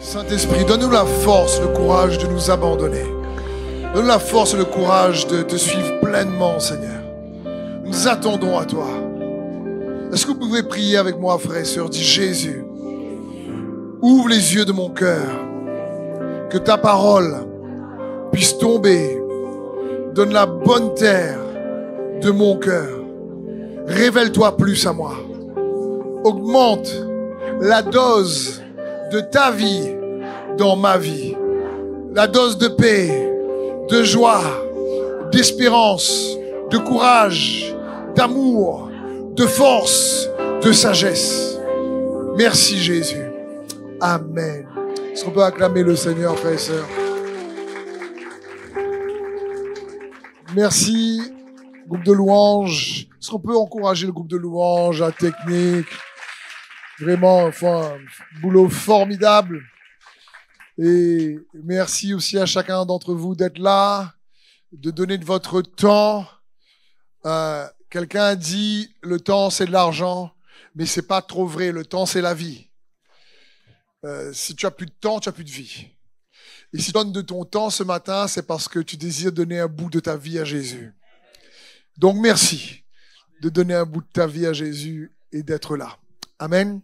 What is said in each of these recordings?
Saint-Esprit, donne-nous la force, le courage de nous abandonner. Donne-nous la force et le courage de te suivre pleinement, Seigneur. Nous attendons à toi. Est-ce que vous pouvez prier avec moi, frères et sœurs? Dis: Jésus, ouvre les yeux de mon cœur, que ta parole puisse tomber. Donne la bonne terre de mon cœur. Révèle-toi plus à moi. Augmente la dose de ta vie dans ma vie. La dose de paix, de joie, d'espérance, de courage, d'amour, de force, de sagesse. Merci Jésus. Amen. Est-ce qu'on peut acclamer le Seigneur, frères et sœurs? Merci, groupe de louanges. Est-ce qu'on peut encourager le groupe de louanges, la technique? Vraiment, enfin, un boulot formidable. Et merci aussi à chacun d'entre vous d'être là, de donner de votre temps. Quelqu'un a dit, le temps c'est de l'argent, mais c'est pas trop vrai. Le temps c'est la vie. Si tu as plus de temps, tu as plus de vie. Et si tu donnes de ton temps ce matin, c'est parce que tu désires donner un bout de ta vie à Jésus. Donc merci de donner un bout de ta vie à Jésus et d'être là. Amen.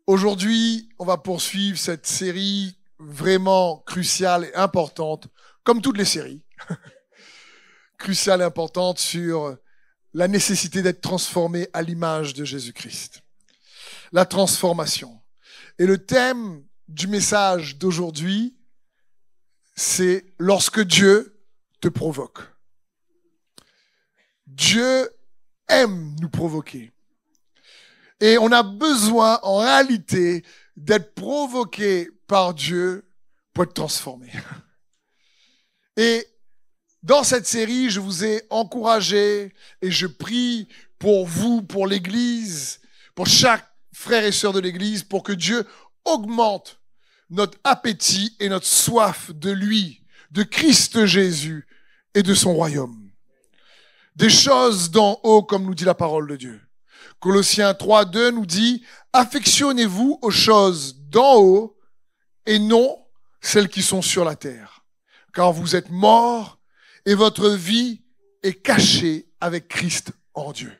Aujourd'hui, on va poursuivre cette série vraiment cruciale et importante, comme toutes les séries, cruciale et importante sur la nécessité d'être transformé à l'image de Jésus-Christ. La transformation. Et le thème du message d'aujourd'hui, c'est lorsque Dieu te provoque. Dieu aime nous provoquer. Et on a besoin, en réalité, d'être provoqué par Dieu pour être transformé. Et dans cette série, je vous ai encouragé et je prie pour vous, pour l'Église, pour chaque frère et sœur de l'Église, pour que Dieu augmente notre appétit et notre soif de lui, de Christ Jésus et de son royaume. Des choses d'en haut, comme nous dit la parole de Dieu. Colossiens 3:2 nous dit « Affectionnez-vous aux choses d'en haut et non celles qui sont sur la terre. Car vous êtes morts et votre vie est cachée avec Christ en Dieu. »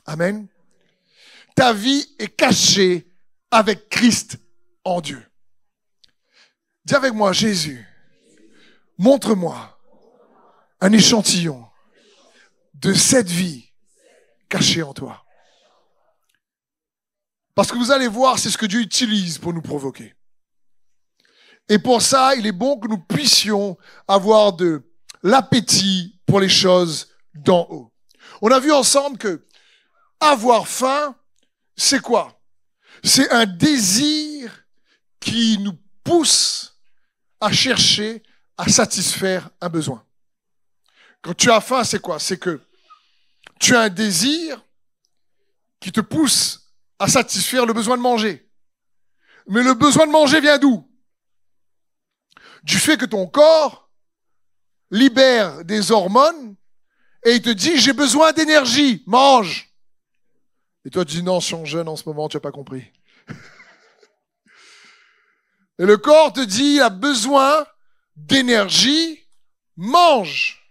Amen. Ta vie est cachée avec Christ en Dieu. Dis avec moi: Jésus, montre-moi un échantillon de cette vie cachée en toi. Parce que vous allez voir, c'est ce que Dieu utilise pour nous provoquer. Et pour ça, il est bon que nous puissions avoir de l'appétit pour les choses d'en haut. On a vu ensemble que avoir faim, c'est quoi? C'est un désir qui nous pousse à chercher à satisfaire un besoin. Quand tu as faim, c'est quoi? C'est que tu as un désir qui te pousse à satisfaire le besoin de manger. Mais le besoin de manger vient d'où? Du fait que ton corps libère des hormones et il te dit: j'ai besoin d'énergie, mange. Et toi tu dis: non, je suis jeune en ce moment, tu n'as pas compris. Et le corps te dit: il a besoin d'énergie, mange.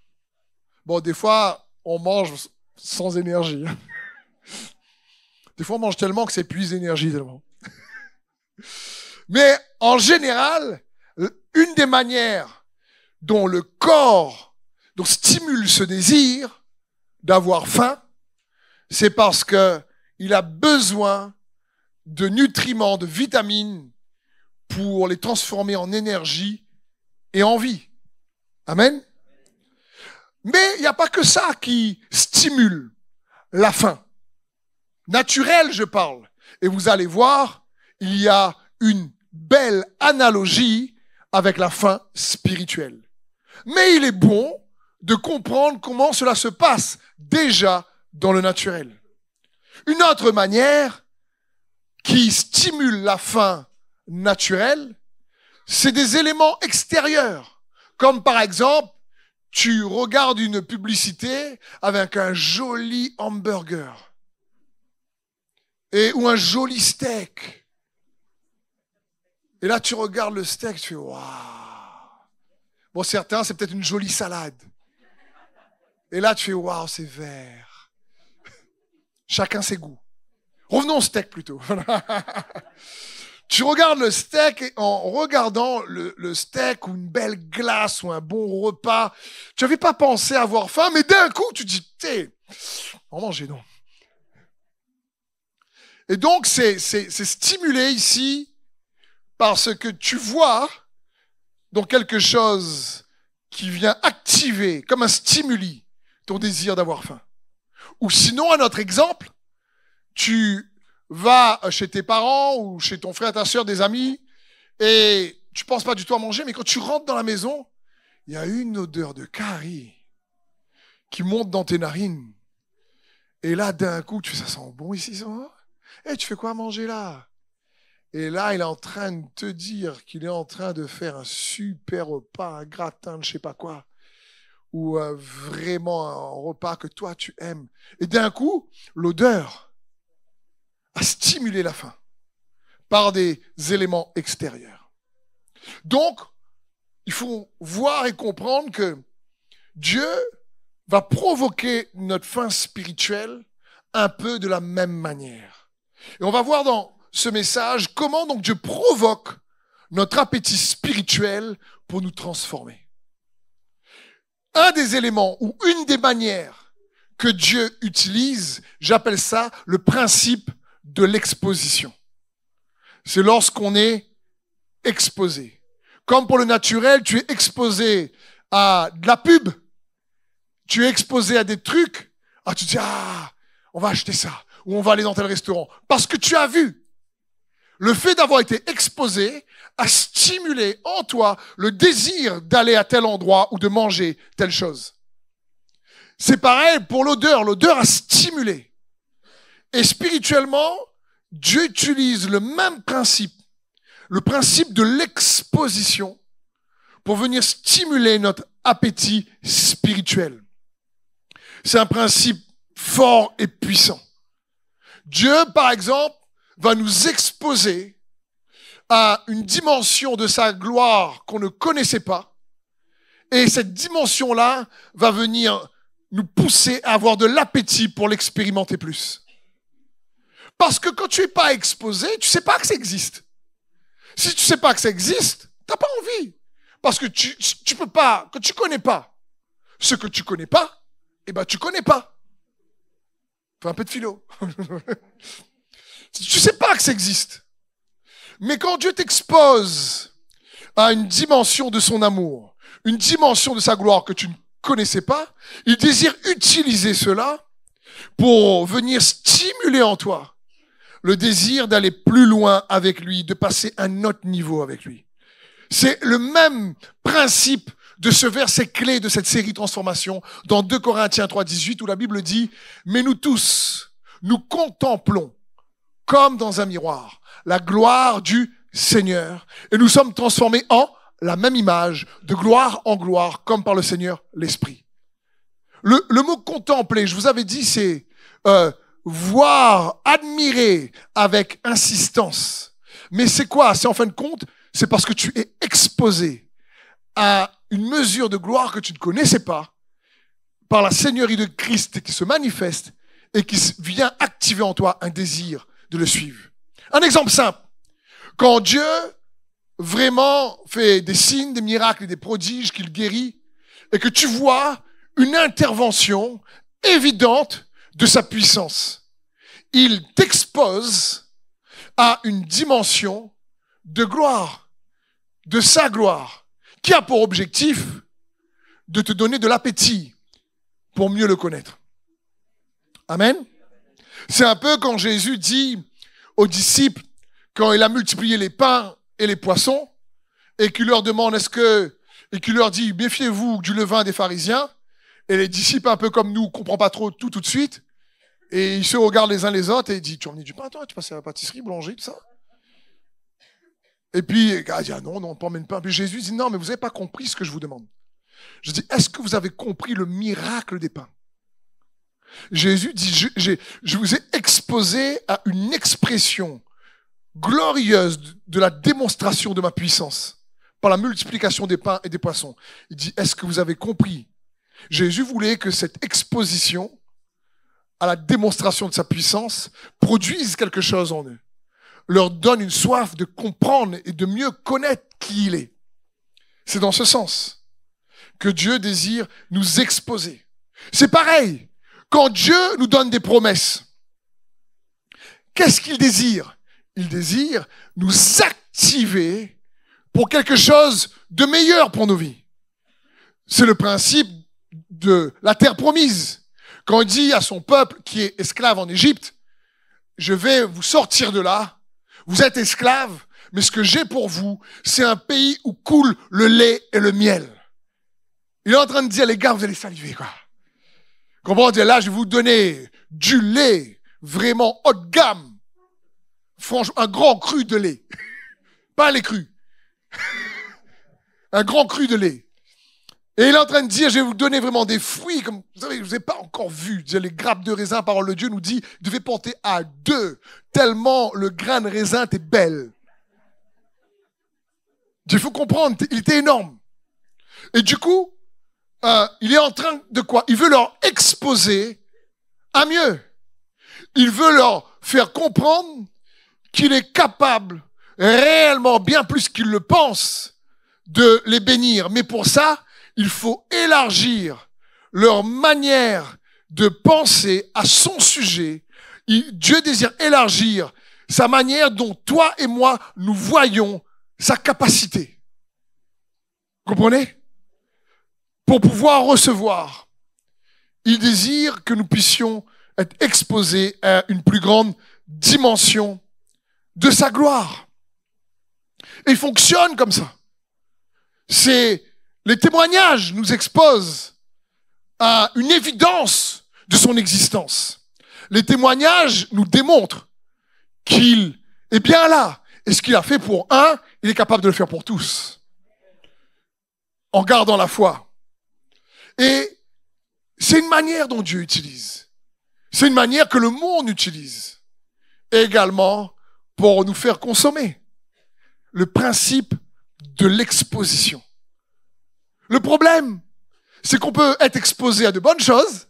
Bon, des fois, on mange sans énergie. Des fois, on mange tellement que ça épuise l'énergie tellement. Mais en général, une des manières dont le corps stimule ce désir d'avoir faim, c'est parce que il a besoin de nutriments, de vitamines pour les transformer en énergie et en vie. Amen. Mais il n'y a pas que ça qui stimule la faim. Naturel, je parle. Et vous allez voir, il y a une belle analogie avec la faim spirituelle. Mais il est bon de comprendre comment cela se passe déjà dans le naturel. Une autre manière qui stimule la faim naturelle, c'est des éléments extérieurs. Comme par exemple, tu regardes une publicité avec un joli hamburger. Ou un joli steak. Et là, tu regardes le steak, tu fais waouh. Bon, certains, c'est peut-être une jolie salade. Et là, tu fais waouh, c'est vert. Chacun ses goûts. Revenons au steak plutôt. Tu regardes le steak et en regardant le steak ou une belle glace ou un bon repas, tu n'avais pas pensé avoir faim, mais d'un coup, tu dis, on va manger, non. Et donc, c'est stimulé ici parce que tu vois donc quelque chose qui vient activer, comme un stimuli, ton désir d'avoir faim. Ou sinon, un autre exemple, tu vas chez tes parents ou chez ton frère, ta soeur, des amis, et tu penses pas du tout à manger, mais quand tu rentres dans la maison, il y a une odeur de curry qui monte dans tes narines. Et là, d'un coup, tu fais, ça sent bon ici, ça va ? Et tu fais quoi à manger là ? Et là, il est en train de te dire qu'il est en train de faire un super repas, un gratin de je sais pas quoi, ou vraiment un repas que toi, tu aimes. Et d'un coup, l'odeur à stimuler la faim par des éléments extérieurs. Donc, il faut voir et comprendre que Dieu va provoquer notre faim spirituelle un peu de la même manière. Et on va voir dans ce message comment donc Dieu provoque notre appétit spirituel pour nous transformer. Un des éléments ou une des manières que Dieu utilise, j'appelle ça le principe de l'exposition. C'est lorsqu'on est exposé. Comme pour le naturel, tu es exposé à de la pub, tu es exposé à des trucs, tu dis, on va acheter ça, ou on va aller dans tel restaurant, parce que tu as vu. Le fait d'avoir été exposé a stimulé en toi le désir d'aller à tel endroit ou de manger telle chose. C'est pareil pour l'odeur, l'odeur a stimulé. Et spirituellement, Dieu utilise le même principe, le principe de l'exposition, pour venir stimuler notre appétit spirituel. C'est un principe fort et puissant. Dieu, par exemple, va nous exposer à une dimension de sa gloire qu'on ne connaissait pas. Et cette dimension-là va venir nous pousser à avoir de l'appétit pour l'expérimenter plus. Parce que quand tu es pas exposé, tu sais pas que ça existe. Si tu sais pas que ça existe, t'as pas envie. Parce que tu peux pas, que tu connais pas ce que tu connais pas, tu connais pas. Fais un peu de philo. Tu sais pas que ça existe. Mais quand Dieu t'expose à une dimension de son amour, une dimension de sa gloire que tu ne connaissais pas, il désire utiliser cela pour venir stimuler en toi le désir d'aller plus loin avec lui, de passer un autre niveau avec lui. C'est le même principe de ce verset clé de cette série Transformation dans 2 Corinthiens 3,18 où la Bible dit « Mais nous tous, nous contemplons comme dans un miroir la gloire du Seigneur et nous sommes transformés en la même image, de gloire en gloire, comme par le Seigneur l'Esprit. » Le mot « contempler », je vous avais dit, c'est voir, admirer avec insistance. Mais c'est quoi? C'est en fin de compte, c'est parce que tu es exposé à une mesure de gloire que tu ne connaissais pas par la Seigneurie de Christ qui se manifeste et qui vient activer en toi un désir de le suivre. Un exemple simple. Quand Dieu vraiment fait des signes, des miracles et des prodiges, qu'il guérit, et que tu vois une intervention évidente de sa puissance, il t'expose à une dimension de gloire, de sa gloire, qui a pour objectif de te donner de l'appétit pour mieux le connaître. Amen. C'est un peu quand Jésus dit aux disciples, quand il a multiplié les pains et les poissons, et qu'il leur demande et qu'il leur dit, méfiez-vous du levain des pharisiens, et les disciples, un peu comme nous, ne comprennent pas trop tout de suite, et ils se regardent les uns les autres, et ils disent, tu as emmené du pain, toi, tu passes à la pâtisserie, boulangerie, tout ça. Et puis, les gars disent, non, on t'emmène pas. Puis Jésus dit, non, mais vous n'avez pas compris ce que je vous demande. Je dis, est-ce que vous avez compris le miracle des pains? Jésus dit, je vous ai exposé à une expression glorieuse de la démonstration de ma puissance par la multiplication des pains et des poissons. Il dit, est-ce que vous avez compris? Jésus voulait que cette exposition à la démonstration de sa puissance produise quelque chose en eux, leur donne une soif de comprendre et de mieux connaître qui il est. C'est dans ce sens que Dieu désire nous exposer. C'est pareil, quand Dieu nous donne des promesses, qu'est-ce qu'il désire? Il désire nous activer pour quelque chose de meilleur pour nos vies. C'est le principe de la terre promise. Quand il dit à son peuple qui est esclave en Égypte, je vais vous sortir de là, vous êtes esclaves, mais ce que j'ai pour vous, c'est un pays où coule le lait et le miel. Il est en train de dire, les gars, vous allez saliver, quoi. Comprenez, là, je vais vous donner du lait vraiment haut de gamme. Franchement, un grand cru de lait. Pas les crus. Un grand cru de lait. Et il est en train de dire, je vais vous donner vraiment des fruits, comme vous savez, je ne vous ai pas encore vu. Les grappes de raisin, parole de Dieu nous dit, vous devez porter à 2, tellement le grain de raisin était belle. Il faut comprendre, il était énorme. Et du coup, il est en train de quoi? Il veut leur exposer à mieux. Il veut leur faire comprendre qu'il est capable, réellement, bien plus qu'il le pense, de les bénir. Mais pour ça, il faut élargir leur manière de penser à son sujet. Dieu désire élargir sa manière dont toi et moi, nous voyons sa capacité. Vous comprenez? Pour pouvoir recevoir, il désire que nous puissions être exposés à une plus grande dimension de sa gloire. Et il fonctionne comme ça. Les témoignages nous exposent à une évidence de son existence. Les témoignages nous démontrent qu'il est bien là. Et ce qu'il a fait pour un, il est capable de le faire pour tous. En gardant la foi. Et c'est une manière dont Dieu utilise. C'est une manière que le monde utilise. Également pour nous faire consommer. Le principe de l'exposition. Le problème, c'est qu'on peut être exposé à de bonnes choses,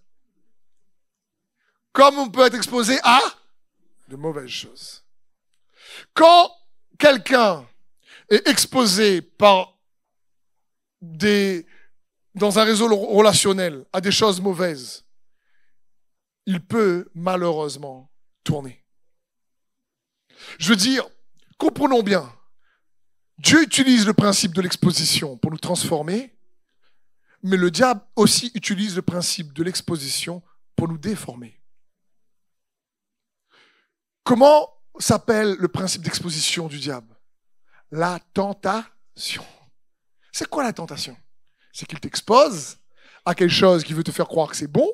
comme on peut être exposé à de mauvaises choses. Quand quelqu'un est exposé dans un réseau relationnel à des choses mauvaises, il peut malheureusement tourner. Je veux dire, comprenons bien, Dieu utilise le principe de l'exposition pour nous transformer, mais le diable aussi utilise le principe de l'exposition pour nous déformer. Comment s'appelle le principe d'exposition du diable? La tentation. C'est quoi la tentation? C'est qu'il t'expose à quelque chose qui veut te faire croire que c'est bon,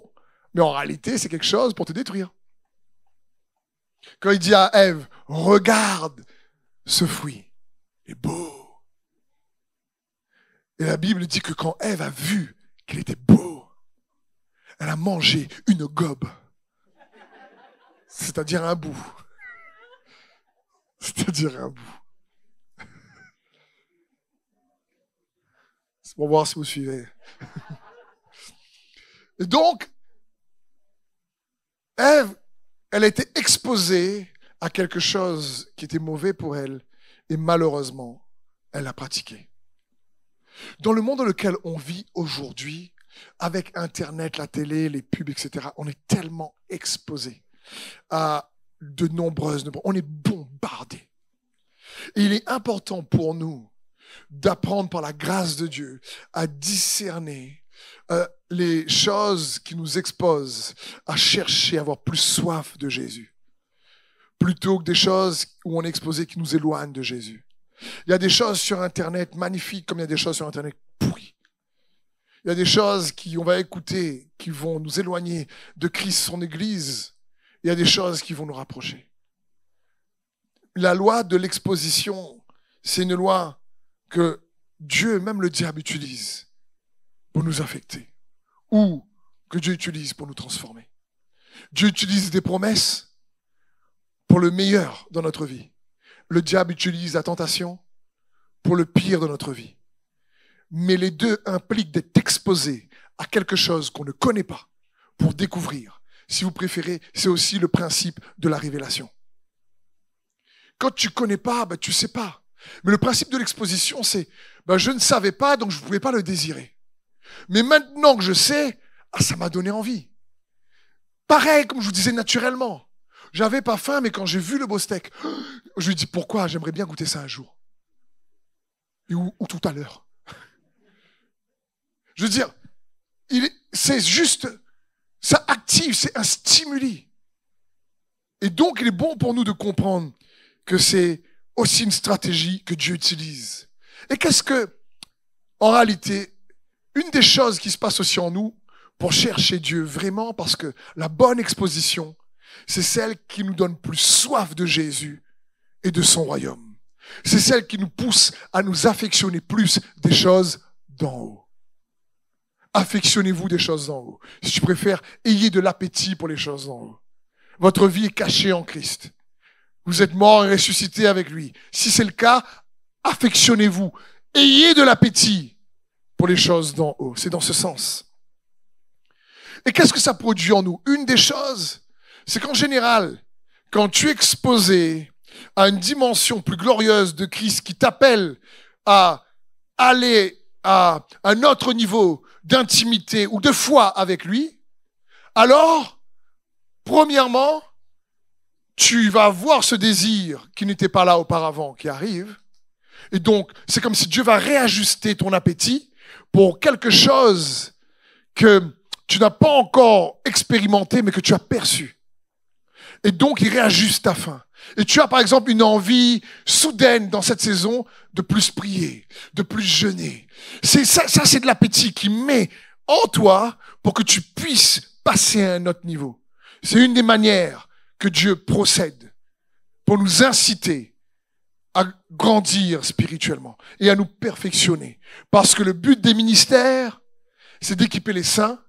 mais en réalité, c'est quelque chose pour te détruire. Quand il dit à Ève, regarde ce fruit, il est beau. Et la Bible dit que quand Ève a vu qu'il était beau, elle a mangé une gobe. C'est-à-dire un bout. C'est-à-dire un bout. C'est pour voir si vous suivez. Et donc, Ève, elle a été exposée à quelque chose qui était mauvais pour elle et malheureusement, elle l'a pratiqué. Dans le monde dans lequel on vit aujourd'hui, avec Internet, la télé, les pubs, etc., on est tellement exposé à de nombreuses... On est bombardé. Et il est important pour nous d'apprendre par la grâce de Dieu à discerner les choses qui nous exposent à chercher à avoir plus soif de Jésus, plutôt que des choses où on est exposé qui nous éloignent de Jésus. Il y a des choses sur Internet magnifiques comme il y a des choses sur Internet pourries. Il y a des choses qu'on va écouter qui vont nous éloigner de Christ, son Église. Il y a des choses qui vont nous rapprocher. La loi de l'exposition, c'est une loi que Dieu, même le diable, utilise pour nous affecter ou que Dieu utilise pour nous transformer. Dieu utilise des promesses pour le meilleur dans notre vie. le diable utilise la tentation pour le pire de notre vie. Mais les deux impliquent d'être exposés à quelque chose qu'on ne connaît pas pour découvrir. Si vous préférez, c'est aussi le principe de la révélation. Quand tu ne connais pas, tu ne sais pas. Mais le principe de l'exposition, c'est je ne savais pas, donc je ne pouvais pas le désirer. Mais maintenant que je sais, ça m'a donné envie. Pareil, comme je vous disais naturellement. J'avais pas faim, mais quand j'ai vu le beau steak, je lui dis pourquoi, j'aimerais bien goûter ça un jour. Ou tout à l'heure. Je veux dire, c'est juste, ça active, c'est un stimuli. Et donc, il est bon pour nous de comprendre que c'est aussi une stratégie que Dieu utilise. Et qu'est-ce que, en réalité, une des choses qui se passe aussi en nous pour chercher Dieu vraiment, parce que la bonne exposition, c'est celle qui nous donne plus soif de Jésus et de son royaume. C'est celle qui nous pousse à nous affectionner plus des choses d'en haut. Affectionnez-vous des choses d'en haut. Si tu préfères, ayez de l'appétit pour les choses d'en haut. Votre vie est cachée en Christ. Vous êtes mort et ressuscité avec lui. Si c'est le cas, affectionnez-vous. Ayez de l'appétit pour les choses d'en haut. C'est dans ce sens. Et qu'est-ce que ça produit en nous? Une des choses, c'est qu'en général, quand tu es exposé à une dimension plus glorieuse de Christ qui t'appelle à aller à un autre niveau d'intimité ou de foi avec lui, alors, premièrement, tu vas voir ce désir qui n'était pas là auparavant, qui arrive. Et donc, c'est comme si Dieu va réajuster ton appétit pour quelque chose que tu n'as pas encore expérimenté, mais que tu as perçu. Et donc, il réajuste ta faim. Et tu as, par exemple, une envie soudaine dans cette saison de plus prier, de plus jeûner. Ça, c'est de l'appétit qui met en toi pour que tu puisses passer à un autre niveau. C'est une des manières que Dieu procède pour nous inciter à grandir spirituellement et à nous perfectionner. Parce que le but des ministères, c'est d'équiper les saints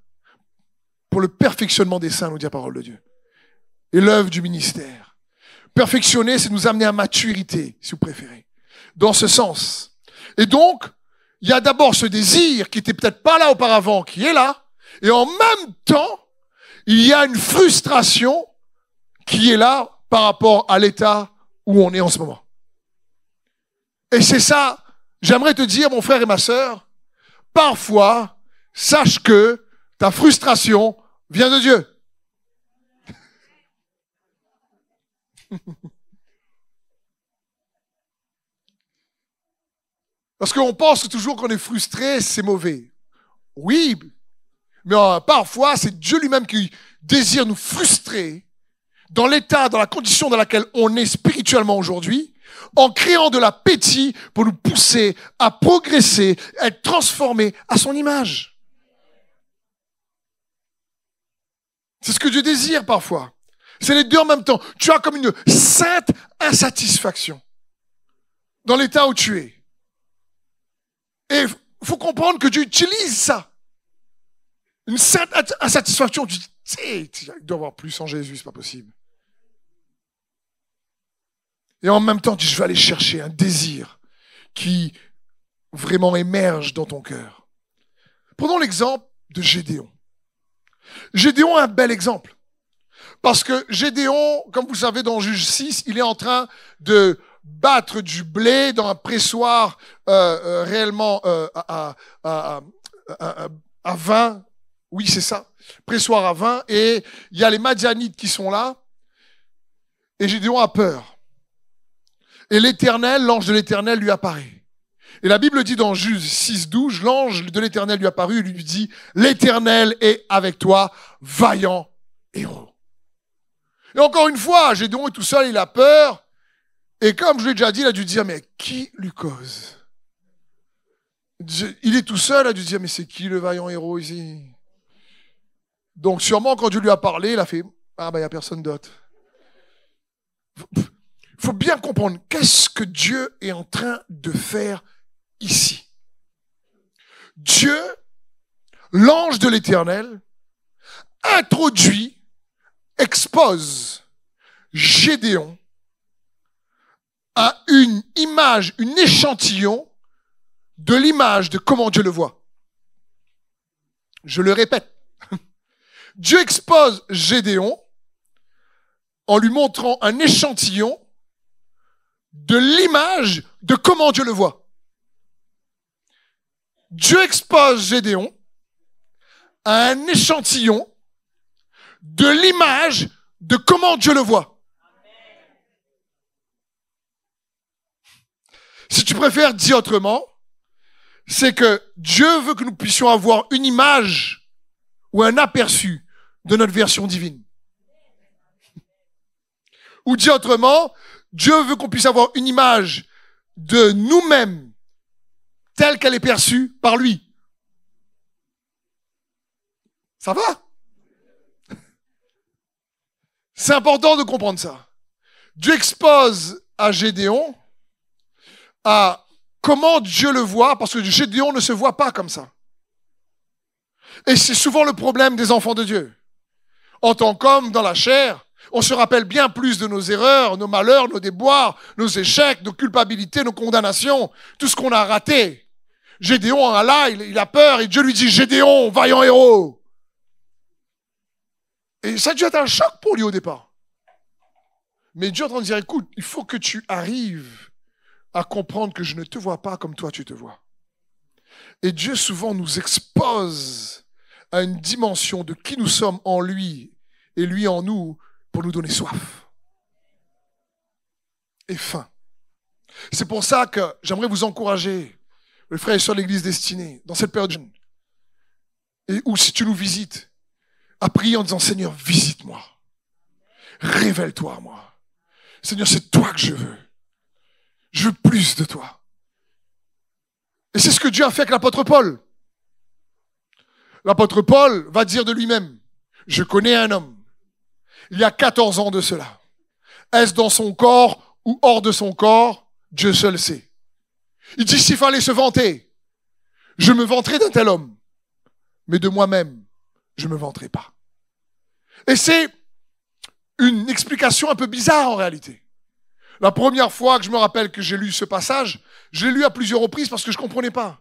pour le perfectionnement des saints, nous dit la parole de Dieu. Et l'œuvre du ministère. Perfectionner, c'est nous amener à maturité, si vous préférez. Dans ce sens. Et donc, il y a d'abord ce désir qui était peut-être pas là auparavant, qui est là. Et en même temps, il y a une frustration qui est là par rapport à l'état où on est en ce moment. Et c'est ça, j'aimerais te dire, mon frère et ma sœur, parfois, sache que ta frustration vient de Dieu. Parce qu'on pense toujours qu'on est frustré, c'est mauvais. Oui, mais parfois, c'est Dieu lui-même qui désire nous frustrer dans l'état, dans la condition dans laquelle on est spirituellement aujourd'hui, en créant de l'appétit pour nous pousser à progresser, à être transformés à son image. C'est ce que Dieu désire parfois. C'est les deux en même temps. Tu as comme une sainte insatisfaction dans l'état où tu es. Et il faut comprendre que Dieu utilise ça. Une sainte insatisfaction. Tu dis, il doit y avoir plus en Jésus, c'est pas possible. Et en même temps, tu dis, je vais aller chercher un désir qui vraiment émerge dans ton cœur. Prenons l'exemple de Gédéon. Gédéon est un bel exemple. Parce que Gédéon, comme vous savez dans Juge 6, il est en train de battre du blé dans un pressoir réellement à vin. Oui, c'est ça. Pressoir à vin. Et il y a les Madianites qui sont là. Et Gédéon a peur. Et l'Éternel, l'ange de l'Éternel lui apparaît. Et la Bible dit dans Juge 6:12, l'ange de l'Éternel lui apparut et lui dit, l'Éternel est avec toi, vaillant héros. Et encore une fois, Gédéon est tout seul, il a peur. Et comme je l'ai déjà dit, il a dû dire, mais qui lui cause? Il est tout seul, il a dû dire, mais c'est qui le vaillant héros ici? Donc sûrement quand Dieu lui a parlé, il a fait, il n'y a personne d'autre. Il faut bien comprendre, qu'est-ce que Dieu est en train de faire ici? Dieu, l'ange de l'Éternel, introduit, expose Gédéon a une image, une échantillon de l'image de comment Dieu le voit. Je le répète. Dieu expose Gédéon en lui montrant un échantillon de l'image de comment Dieu le voit. Dieu expose Gédéon à un échantillon de l'image de comment Dieu le voit. Si tu préfères dire autrement, c'est que Dieu veut que nous puissions avoir une image ou un aperçu de notre version divine. Ou dit autrement, Dieu veut qu'on puisse avoir une image de nous-mêmes telle qu'elle est perçue par lui. Ça va? C'est important de comprendre ça. Dieu expose à Gédéon à comment Dieu le voit, parce que Gédéon ne se voit pas comme ça. Et c'est souvent le problème des enfants de Dieu. En tant qu'homme dans la chair, on se rappelle bien plus de nos erreurs, nos malheurs, nos déboires, nos échecs, nos culpabilités, nos condamnations, tout ce qu'on a raté. Gédéon, là, il a peur et Dieu lui dit « Gédéon, vaillant héros !» Et ça a dû être un choc pour lui au départ. Mais Dieu est en train de dire « Écoute, il faut que tu arrives à comprendre que je ne te vois pas comme toi tu te vois. » Et Dieu souvent nous expose à une dimension de qui nous sommes en lui et lui en nous pour nous donner soif et faim. C'est pour ça que j'aimerais vous encourager, les frères et sœurs de l'Église destinée, dans cette période, et où si tu nous visites, à prier en disant « Seigneur, visite-moi, révèle-toi à moi. Seigneur, c'est toi que je veux. Je veux plus de toi. » Et c'est ce que Dieu a fait avec l'apôtre Paul. L'apôtre Paul va dire de lui-même, je connais un homme, il y a 14 ans de cela. Est-ce dans son corps ou hors de son corps? Dieu seul sait. Il dit, s'il fallait se vanter, je me vanterai d'un tel homme, mais de moi-même, je ne me vanterai pas. Et c'est une explication un peu bizarre en réalité. La première fois que je me rappelle que j'ai lu ce passage, je l'ai lu à plusieurs reprises parce que je ne comprenais pas.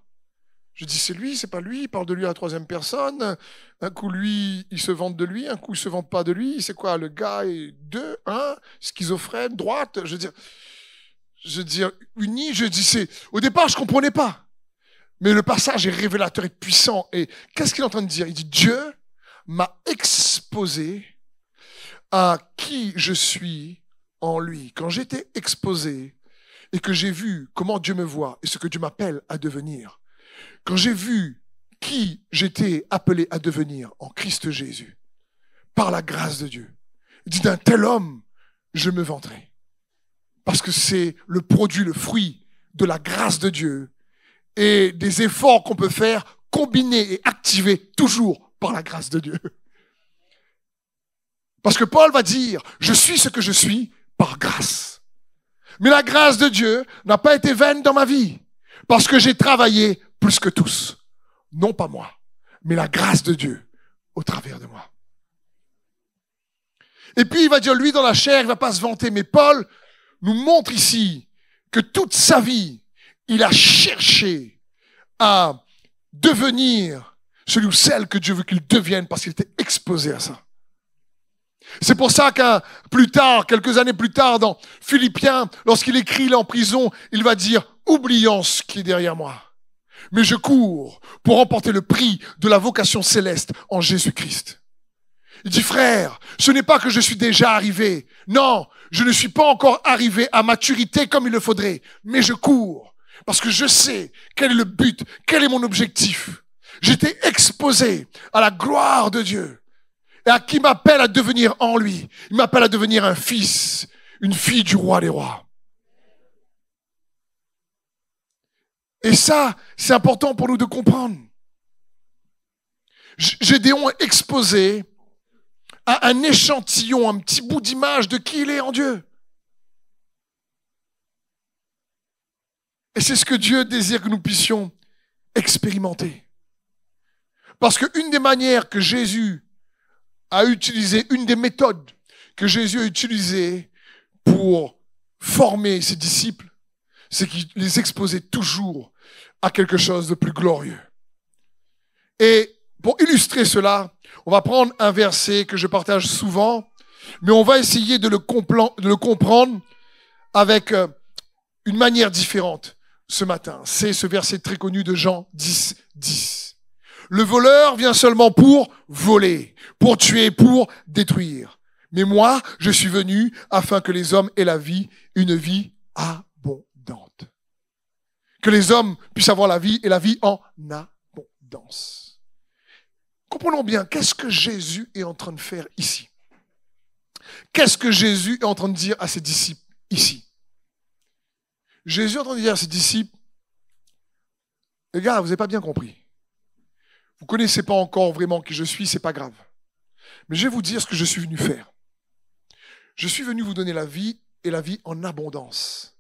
Je dis, c'est lui, c'est pas lui, il parle de lui à la troisième personne. Un coup, lui, il se vante de lui, un coup, il se vante pas de lui. C'est quoi, le gars est deux, un, schizophrène, droite, je veux dire, uni, je dis, c'est... Au départ, je comprenais pas. Mais le passage est révélateur et puissant. Et qu'est-ce qu'il est en train de dire? Il dit, Dieu m'a exposé à qui je suis en lui. Quand j'étais exposé et que j'ai vu comment Dieu me voit et ce que Dieu m'appelle à devenir, quand j'ai vu qui j'étais appelé à devenir en Christ Jésus, par la grâce de Dieu, il dit d'un tel homme, je me vanterai. Parce que c'est le produit, le fruit de la grâce de Dieu et des efforts qu'on peut faire, combinés et activés toujours par la grâce de Dieu. Parce que Paul va dire, je suis ce que je suis par grâce. Mais la grâce de Dieu n'a pas été vaine dans ma vie, parce que j'ai travaillé plus que tous. Non pas moi, mais la grâce de Dieu au travers de moi. Et puis il va dire, lui dans la chair, il ne va pas se vanter. Mais Paul nous montre ici que toute sa vie, il a cherché à devenir celui ou celle que Dieu veut qu'il devienne parce qu'il était exposé à ça. C'est pour ça qu'un plus tard, quelques années plus tard, dans Philippiens, lorsqu'il écrit là en prison, il va dire, oubliant ce qui est derrière moi, mais je cours pour remporter le prix de la vocation céleste en Jésus-Christ. Il dit, frère, ce n'est pas que je suis déjà arrivé. Non, je ne suis pas encore arrivé à maturité comme il le faudrait, mais je cours parce que je sais quel est le but, quel est mon objectif. J'étais exposé à la gloire de Dieu. Et à qui m'appelle à devenir en lui. Il m'appelle à devenir un fils, une fille du roi des rois. Et ça, c'est important pour nous de comprendre. Gédéon est exposé à un échantillon, un petit bout d'image de qui il est en Dieu. Et c'est ce que Dieu désire que nous puissions expérimenter. Parce qu'une des manières que Jésus a utilisé, une des méthodes que Jésus a utilisées pour former formait ses disciples, c'est qu'il les exposait toujours à quelque chose de plus glorieux. Et pour illustrer cela, on va prendre un verset que je partage souvent, mais on va essayer de le comprendre avec une manière différente ce matin. C'est ce verset très connu de Jean 10, 10. Le voleur vient seulement pour voler, pour tuer, pour détruire. Mais moi, je suis venu afin que les hommes aient la vie, une vie abondante. Que les hommes puissent avoir la vie et la vie en abondance. Comprenons bien, qu'est-ce que Jésus est en train de faire ici? Qu'est-ce que Jésus est en train de dire à ses disciples ici? Jésus est en train de dire à ses disciples, les gars, vous n'avez pas bien compris. Vous ne connaissez pas encore vraiment qui je suis, c'est pas grave. Mais je vais vous dire ce que je suis venu faire. Je suis venu vous donner la vie et la vie en abondance.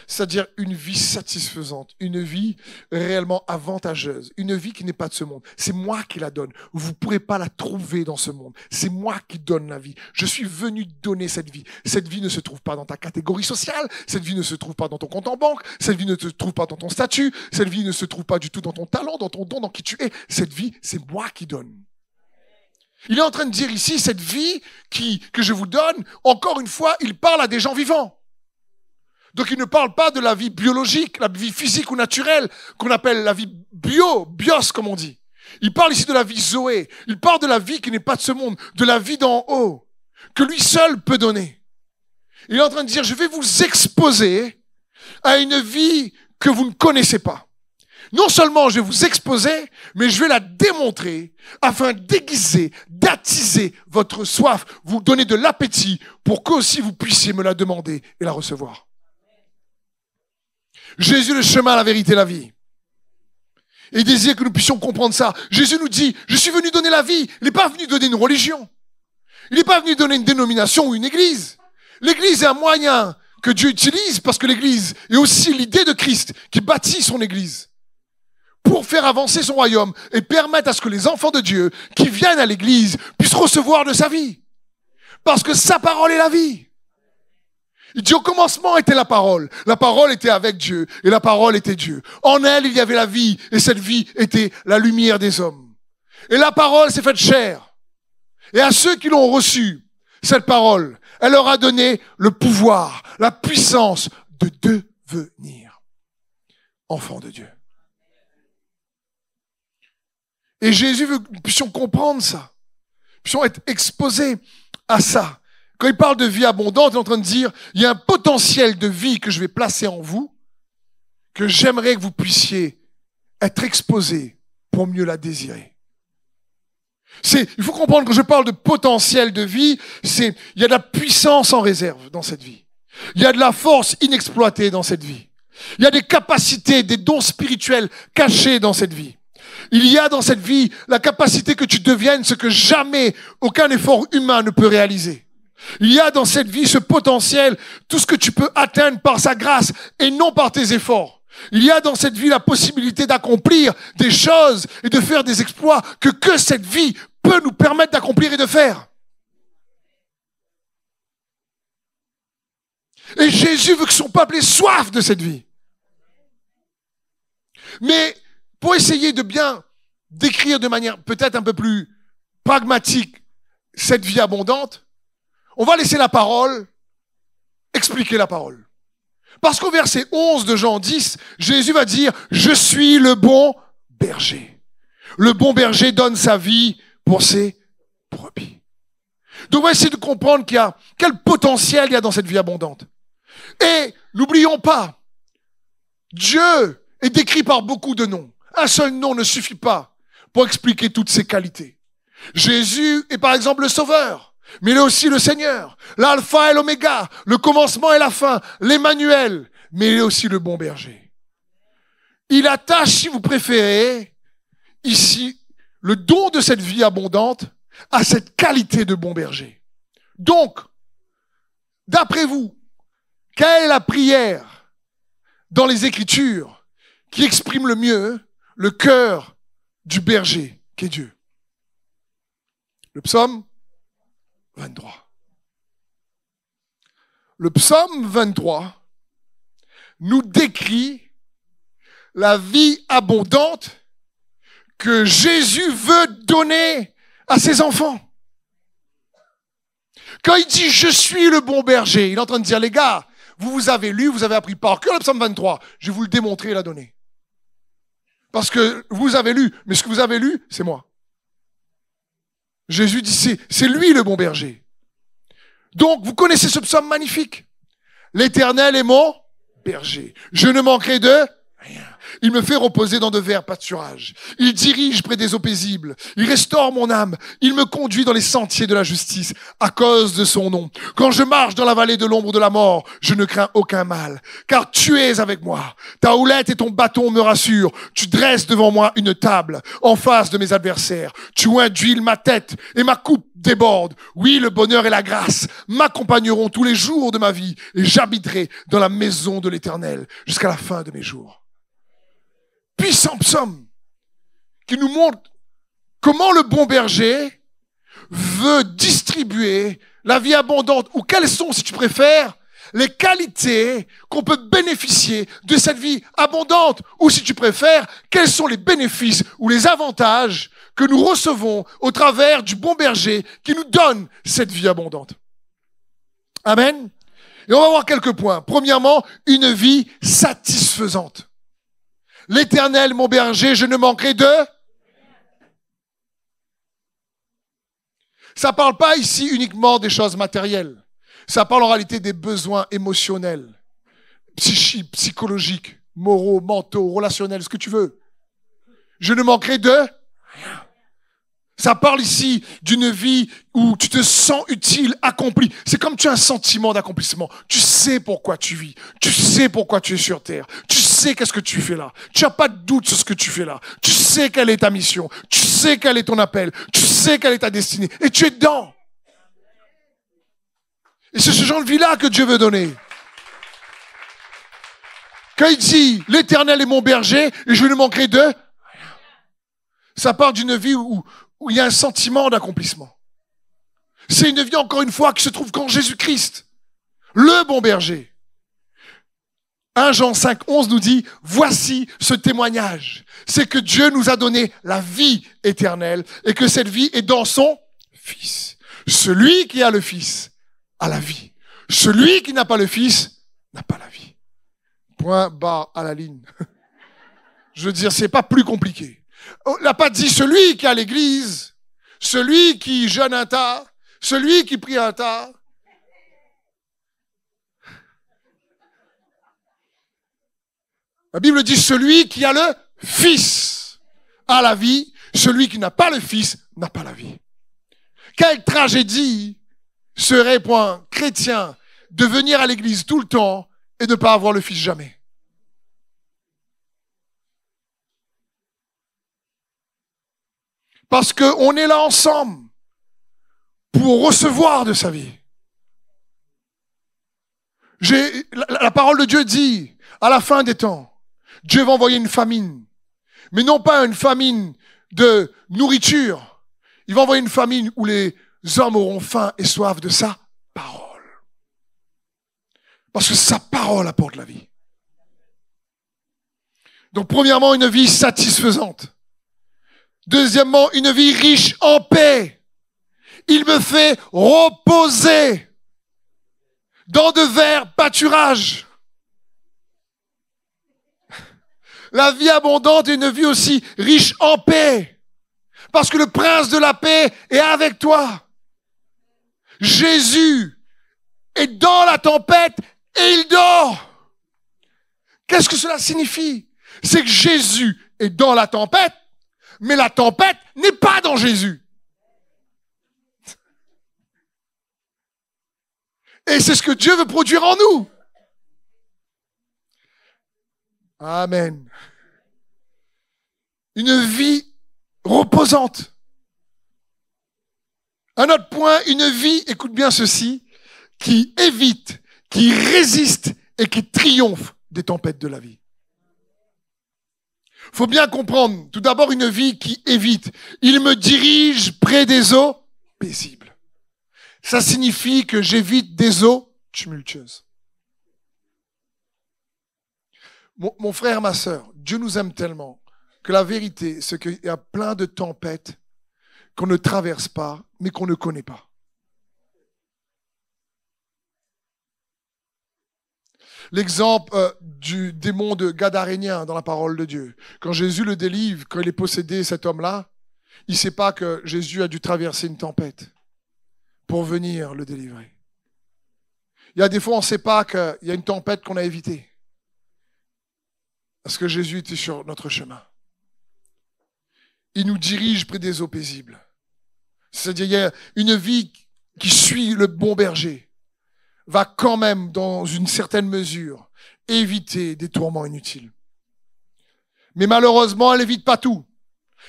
C'est-à-dire une vie satisfaisante, une vie réellement avantageuse, une vie qui n'est pas de ce monde. C'est moi qui la donne. Vous ne pourrez pas la trouver dans ce monde. C'est moi qui donne la vie. Je suis venu donner cette vie. Cette vie ne se trouve pas dans ta catégorie sociale. Cette vie ne se trouve pas dans ton compte en banque. Cette vie ne se trouve pas dans ton statut. Cette vie ne se trouve pas du tout dans ton talent, dans ton don, dans qui tu es. Cette vie, c'est moi qui donne. Il est en train de dire ici, cette vie que je vous donne, encore une fois, il parle à des gens vivants. Donc il ne parle pas de la vie biologique, la vie physique ou naturelle, qu'on appelle la vie bios comme on dit. Il parle ici de la vie Zoé. Il parle de la vie qui n'est pas de ce monde, de la vie d'en haut, que lui seul peut donner. Il est en train de dire, je vais vous exposer à une vie que vous ne connaissez pas. Non seulement je vais vous exposer, mais je vais la démontrer afin d'aiguiser, d'attiser votre soif, vous donner de l'appétit pour que aussi vous puissiez me la demander et la recevoir. Jésus, le chemin, la vérité, la vie. Et il désire que nous puissions comprendre ça. Jésus nous dit, je suis venu donner la vie. Il n'est pas venu donner une religion. Il n'est pas venu donner une dénomination ou une église. L'église est un moyen que Dieu utilise parce que l'église est aussi l'idée de Christ qui bâtit son église pour faire avancer son royaume et permettre à ce que les enfants de Dieu qui viennent à l'église puissent recevoir de sa vie. Parce que sa parole est la vie. Il dit au commencement était la parole était avec Dieu et la parole était Dieu. En elle, il y avait la vie et cette vie était la lumière des hommes. Et la parole s'est faite chair. Et à ceux qui l'ont reçue, cette parole, elle leur a donné le pouvoir, la puissance de devenir enfants de Dieu. Et Jésus veut que nous puissions comprendre ça, puissions être exposés à ça. Quand il parle de vie abondante, il est en train de dire, il y a un potentiel de vie que je vais placer en vous, que j'aimerais que vous puissiez être exposés pour mieux la désirer. Il faut comprendre que je parle de potentiel de vie, il y a de la puissance en réserve dans cette vie. Il y a de la force inexploitée dans cette vie. Il y a des capacités, des dons spirituels cachés dans cette vie. Il y a dans cette vie la capacité que tu deviennes ce que jamais aucun effort humain ne peut réaliser. Il y a dans cette vie ce potentiel, tout ce que tu peux atteindre par sa grâce et non par tes efforts. Il y a dans cette vie la possibilité d'accomplir des choses et de faire des exploits que cette vie peut nous permettre d'accomplir et de faire. Et Jésus veut que son peuple ait soif de cette vie. Mais pour essayer de bien décrire de manière peut-être un peu plus pragmatique cette vie abondante, on va laisser la parole expliquer la parole. Parce qu'au verset 11 de Jean 10, Jésus va dire « Je suis le bon berger. Le bon berger donne sa vie pour ses brebis. » Donc on va essayer de comprendre quel potentiel il y a dans cette vie abondante. Et n'oublions pas, Dieu est décrit par beaucoup de noms. Un seul nom ne suffit pas pour expliquer toutes ses qualités. Jésus est par exemple le Sauveur. Mais il est aussi le Seigneur, l'alpha et l'oméga, le commencement et la fin, l'Emmanuel, mais il est aussi le bon berger. Il attache, si vous préférez, ici, le don de cette vie abondante à cette qualité de bon berger. Donc, d'après vous, quelle est la prière dans les Écritures qui exprime le mieux le cœur du berger qu'est Dieu? Le psaume 23. Le psaume 23 nous décrit la vie abondante que Jésus veut donner à ses enfants. Quand il dit « je suis le bon berger », il est en train de dire « les gars, vous avez lu, vous avez appris par cœur le psaume 23, je vais vous le démontrer et la donner. » Parce que vous avez lu, mais ce que vous avez lu, c'est moi. Jésus dit c'est lui le bon berger. Donc, vous connaissez ce psaume magnifique. L'Éternel est mon berger. Je ne manquerai de rien. Il me fait reposer dans de verts pâturages. Il dirige près des eaux paisibles. Il restaure mon âme. Il me conduit dans les sentiers de la justice à cause de son nom. Quand je marche dans la vallée de l'ombre de la mort, je ne crains aucun mal. Car tu es avec moi. Ta houlette et ton bâton me rassurent. Tu dresses devant moi une table en face de mes adversaires. Tu oins d'huile ma tête et ma coupe déborde. Oui, le bonheur et la grâce m'accompagneront tous les jours de ma vie et j'habiterai dans la maison de l'Éternel jusqu'à la fin de mes jours. Puissant psaume qui nous montre comment le bon berger veut distribuer la vie abondante, ou quelles sont, si tu préfères, les qualités qu'on peut bénéficier de cette vie abondante, ou si tu préfères, quels sont les bénéfices ou les avantages que nous recevons au travers du bon berger qui nous donne cette vie abondante. Amen. Et on va voir quelques points. Premièrement, une vie satisfaisante. L'Éternel, mon berger, je ne manquerai de... Ça parle pas ici uniquement des choses matérielles. Ça parle en réalité des besoins émotionnels, psychiques, psychologiques, moraux, mentaux, relationnels, ce que tu veux. Je ne manquerai de rien. Ça parle ici d'une vie où tu te sens utile, accompli. C'est comme tu as un sentiment d'accomplissement. Tu sais pourquoi tu vis. Tu sais pourquoi tu es sur terre. Tu sais qu'est-ce que tu fais là. Tu n'as pas de doute sur ce que tu fais là. Tu sais quelle est ta mission. Tu sais quel est ton appel. Tu sais quelle est ta destinée. Et tu es dedans. Et c'est ce genre de vie-là que Dieu veut donner. Quand il dit « L'Éternel est mon berger et je ne manquerai de rien », ça part d'une vie où il y a un sentiment d'accomplissement. C'est une vie, encore une fois, qui se trouve qu'en Jésus-Christ, le bon berger. 1 Jean 5, 11 nous dit, voici ce témoignage. C'est que Dieu nous a donné la vie éternelle et que cette vie est dans son Fils. Celui qui a le Fils a la vie. Celui qui n'a pas le Fils n'a pas la vie. Point barre à la ligne. Je veux dire, c'est pas plus compliqué. On n'a pas dit celui qui a l'église, celui qui jeûne un tas, celui qui prie un tas. La Bible dit celui qui a le Fils a la vie, celui qui n'a pas le Fils n'a pas la vie. Quelle tragédie serait pour un chrétien de venir à l'église tout le temps et de ne pas avoir le Fils jamais. Parce qu'on est là ensemble pour recevoir de sa vie. La parole de Dieu dit, à la fin des temps, Dieu va envoyer une famine. Mais non pas une famine de nourriture. Il va envoyer une famine où les hommes auront faim et soif de sa parole. Parce que sa parole apporte la vie. Donc premièrement, une vie satisfaisante. Deuxièmement, une vie riche en paix. Il me fait reposer dans de verts pâturages. La vie abondante est une vie aussi riche en paix. Parce que le prince de la paix est avec toi. Jésus est dans la tempête et il dort. Qu'est-ce que cela signifie? C'est que Jésus est dans la tempête, mais la tempête n'est pas dans Jésus. Et c'est ce que Dieu veut produire en nous. Amen. Une vie reposante. Un autre point, une vie, écoute bien ceci, qui évite, qui résiste et qui triomphe des tempêtes de la vie. Faut bien comprendre, tout d'abord une vie qui évite. Il me dirige près des eaux paisibles. Ça signifie que j'évite des eaux tumultueuses. Mon frère, ma sœur, Dieu nous aime tellement que la vérité, c'est qu'il y a plein de tempêtes qu'on ne traverse pas, mais qu'on ne connaît pas. L'exemple du démon de Gadarénien dans la parole de Dieu. Quand Jésus le délivre, quand il est possédé, cet homme-là, il ne sait pas que Jésus a dû traverser une tempête pour venir le délivrer. Il y a des fois, on ne sait pas qu'il y a une tempête qu'on a évitée. Parce que Jésus était sur notre chemin. Il nous dirige près des eaux paisibles. C'est-à-dire, il y a une vie qui suit le bon berger, va quand même, dans une certaine mesure, éviter des tourments inutiles. Mais malheureusement, elle n'évite pas tout.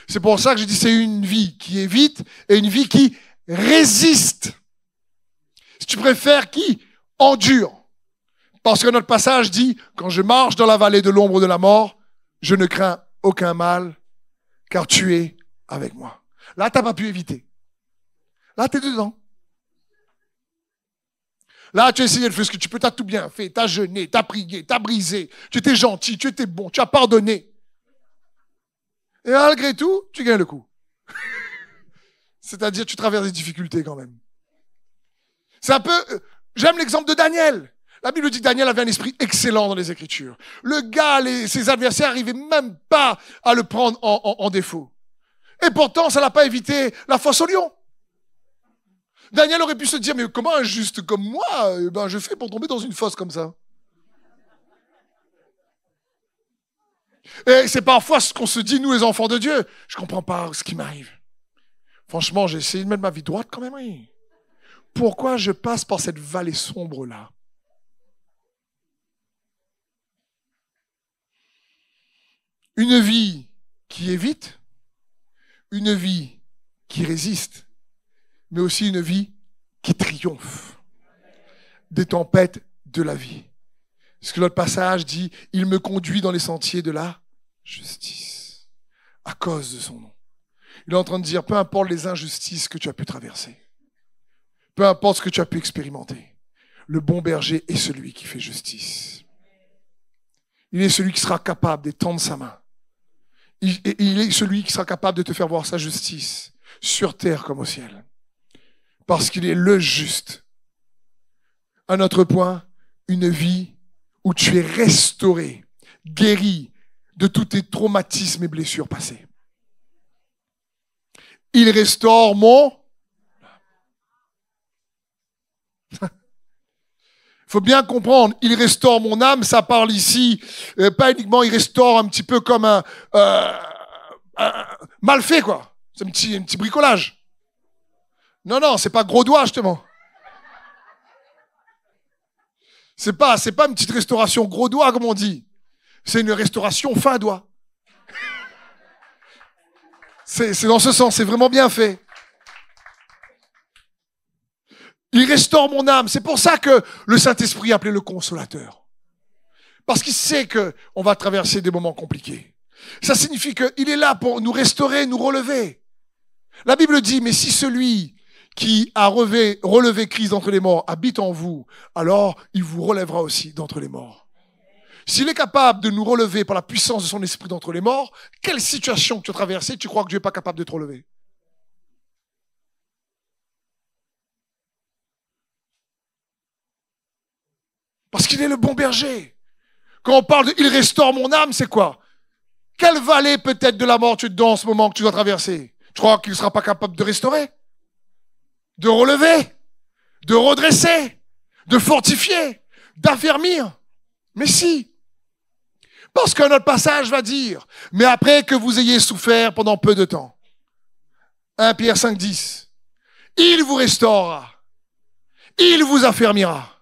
C'est pour ça que je dis c'est une vie qui évite et une vie qui résiste. Si tu préfères, qui endure. Parce que notre passage dit, quand je marche dans la vallée de l'ombre de la mort, je ne crains aucun mal, car tu es avec moi. Là, tu n'as pas pu éviter. Là, tu es dedans. Là, tu as essayé de faire ce que tu peux, tu as tout bien fait, tu as jeûné, tu as prié, tu as brisé, tu étais gentil, tu étais bon, tu as pardonné. Et malgré tout, tu gagnes le coup. C'est-à-dire, tu traverses des difficultés quand même. C'est un peu... J'aime l'exemple de Daniel. La Bible dit que Daniel avait un esprit excellent dans les Écritures. Le gars, ses adversaires n'arrivaient même pas à le prendre en défaut. Et pourtant, ça n'a pas évité la fosse au lion. Daniel aurait pu se dire, mais comment un juste comme moi, je fais pour tomber dans une fosse comme ça? Et c'est parfois ce qu'on se dit, nous les enfants de Dieu. Je ne comprends pas ce qui m'arrive. Franchement, j'ai essayé de mettre ma vie droite quand même, oui. Pourquoi je passe par cette vallée sombre-là? Une vie qui évite, une vie qui résiste, mais aussi une vie qui triomphe des tempêtes de la vie. Ce que notre passage dit, il me conduit dans les sentiers de la justice, à cause de son nom. Il est en train de dire, peu importe les injustices que tu as pu traverser, peu importe ce que tu as pu expérimenter, le bon berger est celui qui fait justice. Il est celui qui sera capable d'étendre sa main. Il est celui qui sera capable de te faire voir sa justice sur terre comme au ciel. Parce qu'il est le juste. Un autre point, une vie où tu es restauré, guéri de tous tes traumatismes et blessures passées. Il restaure mon... Il faut bien comprendre, il restaure mon âme, ça parle ici, pas uniquement il restaure un petit peu comme un mal fait, quoi. C'est un petit bricolage. Non, c'est pas gros doigt, justement. C'est pas une petite restauration gros doigt, comme on dit. C'est une restauration fin doigt. C'est dans ce sens, c'est vraiment bien fait. Il restaure mon âme. C'est pour ça que le Saint-Esprit est appelé le consolateur. Parce qu'il sait qu'on va traverser des moments compliqués. Ça signifie qu'il est là pour nous restaurer, nous relever. La Bible dit, mais si celui qui a relevé Christ d'entre les morts habite en vous, alors il vous relèvera aussi d'entre les morts. S'il est capable de nous relever par la puissance de son esprit d'entre les morts, quelle situation que tu as traversée, tu crois que Dieu n'est pas capable de te relever? Parce qu'il est le bon berger. Quand on parle de « il restaure mon âme », c'est quoi? Quelle vallée peut-être de la mort tu es dans ce moment que tu dois traverser? Tu crois qu'il ne sera pas capable de restaurer? De relever? De redresser? De fortifier? D'affermir? Mais si. Parce qu'un autre passage va dire « mais après que vous ayez souffert pendant peu de temps », 1 Pierre 5, 10, il vous restaurera, il vous affermira,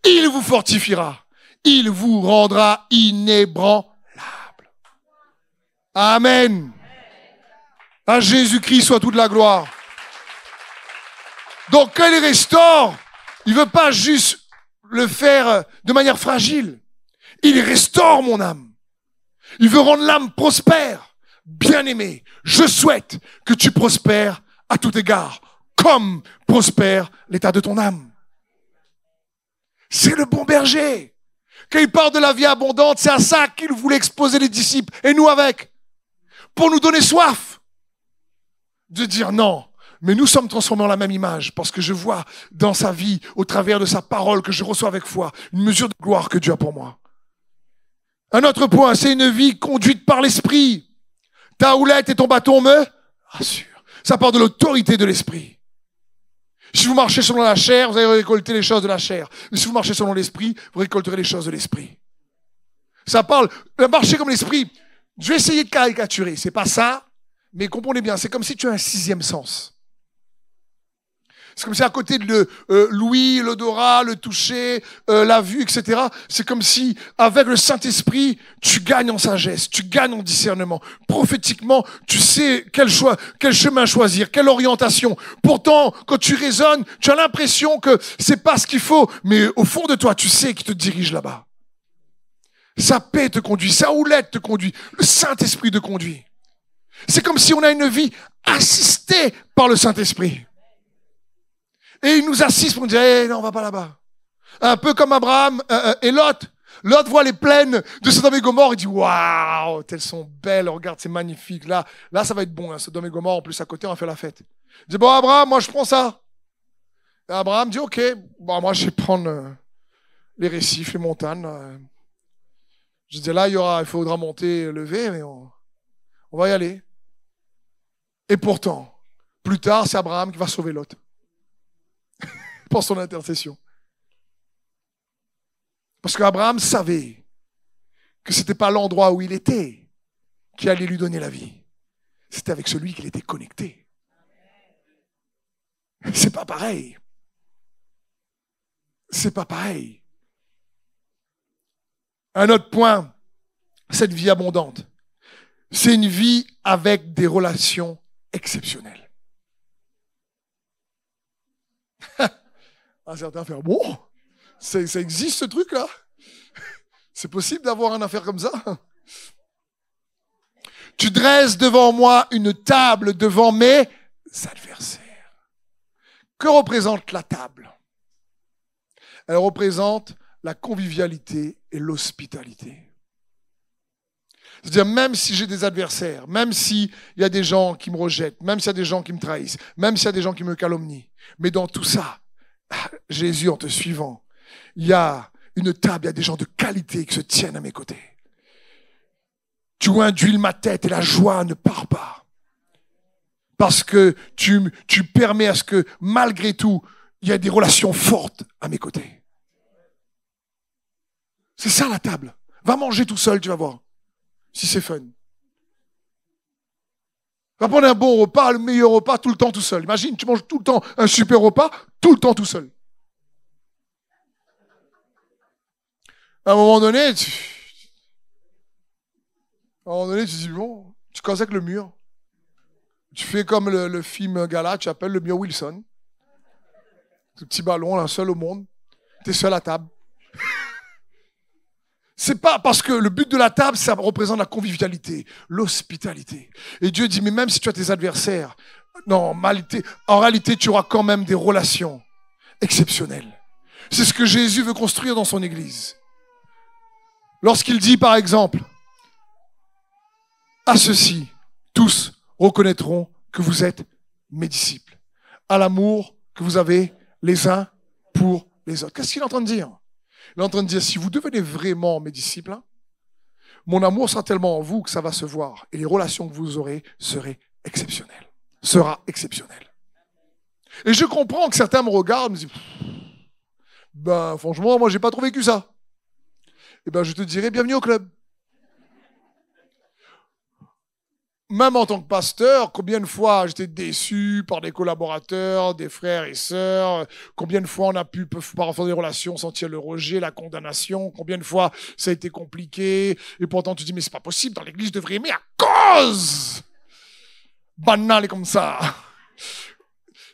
il vous fortifiera, il vous rendra inébranlable. Amen. À Jésus-Christ soit toute la gloire. Donc quand il restaure, il ne veut pas juste le faire de manière fragile. Il restaure mon âme. Il veut rendre l'âme prospère. Bien-aimé, je souhaite que tu prospères à tout égard, comme prospère l'état de ton âme. C'est le bon berger. Quand il parle de la vie abondante, c'est à ça qu'il voulait exposer les disciples, et nous avec, pour nous donner soif de dire non. Mais nous sommes transformés en la même image, parce que je vois dans sa vie, au travers de sa parole que je reçois avec foi, une mesure de gloire que Dieu a pour moi. Un autre point, c'est une vie conduite par l'esprit. Ta houlette et ton bâton me rassurent. Ça part de l'autorité de l'esprit. Si vous marchez selon la chair, vous allez récolter les choses de la chair. Mais si vous marchez selon l'esprit, vous récolterez les choses de l'esprit. Ça parle de marcher comme l'esprit. Je vais essayer de caricaturer. C'est pas ça, mais comprenez bien. C'est comme si tu as un sixième sens. C'est comme si à côté de l'ouïe, l'odorat, le toucher, la vue, etc., c'est comme si, avec le Saint-Esprit, tu gagnes en sagesse, tu gagnes en discernement. Prophétiquement, tu sais quel chemin choisir, quelle orientation. Pourtant, quand tu raisonnes, tu as l'impression que c'est pas ce qu'il faut, mais au fond de toi, tu sais qui te dirige là-bas. Sa paix te conduit, sa houlette te conduit, le Saint-Esprit te conduit. C'est comme si on a une vie assistée par le Saint-Esprit. Et il nous assiste pour nous dire, non, on va pas là-bas. Un peu comme Abraham et Lot. Lot voit les plaines de Sodome et Gomorrhe, il dit, waouh, elles sont belles, regarde, c'est magnifique. Là, ça va être bon, hein, Sodome et Gomorrhe, en plus à côté, on va faire la fête. Il dit, bon, Abraham, moi, je prends ça. Et Abraham dit, ok, bon, moi, je vais prendre les récifs, les montagnes. Je dis, là, il faudra monter, lever, mais on va y aller. Et pourtant, plus tard, c'est Abraham qui va sauver Lot. Pour son intercession. Parce qu'Abraham savait que ce n'était pas l'endroit où il était qui allait lui donner la vie. C'était avec celui qu'il était connecté. C'est pas pareil. C'est pas pareil. Un autre point, cette vie abondante, c'est une vie avec des relations exceptionnelles. Certains font, bon, ça existe ce truc-là. C'est possible d'avoir une affaire comme ça. Tu dresses devant moi une table devant mes adversaires. Que représente la table? Elle représente la convivialité et l'hospitalité. C'est-à-dire, même si j'ai des adversaires, même s'il y a des gens qui me rejettent, même s'il y a des gens qui me trahissent, même s'il y a des gens qui me calomnient, mais dans tout ça, Jésus, en te suivant, il y a une table, il y a des gens de qualité qui se tiennent à mes côtés. Tu induis ma tête et la joie ne part pas. Parce que tu permets à ce que, malgré tout, il y ait des relations fortes à mes côtés. C'est ça la table. Va manger tout seul, tu vas voir. Si c'est fun. Va prendre un bon repas, le meilleur repas, tout le temps tout seul. Imagine, tu manges tout le temps un super repas, tout le temps tout seul. À un moment donné, tu dis, bon, tu causes avec le mur. Tu fais comme le film Gala, tu appelles le mur Wilson. Ce petit ballon, là, seul au monde. Tu es seul à table. C'est pas parce que le but de la table, ça représente la convivialité, l'hospitalité. Et Dieu dit, mais même si tu as tes adversaires, non, en réalité, tu auras quand même des relations exceptionnelles. C'est ce que Jésus veut construire dans son Église. Lorsqu'il dit, par exemple, à ceux-ci, tous reconnaîtront que vous êtes mes disciples, à l'amour que vous avez les uns pour les autres. Qu'est-ce qu'il est en train de dire? Il est en train de dire, si vous devenez vraiment mes disciples, mon amour sera tellement en vous que ça va se voir. Et les relations que vous aurez sera exceptionnelles. Et je comprends que certains me regardent et me disent, franchement, moi, j'ai pas trop vécu ça. Et je te dirais, bienvenue au club. Même en tant que pasteur, combien de fois j'étais déçu par des collaborateurs, des frères et sœurs, combien de fois on a pu, par rapport à des relations, sentir le rejet, la condamnation, combien de fois ça a été compliqué, et pourtant tu dis, mais c'est pas possible, dans l'église, je devrais aimer à cause banal et comme ça.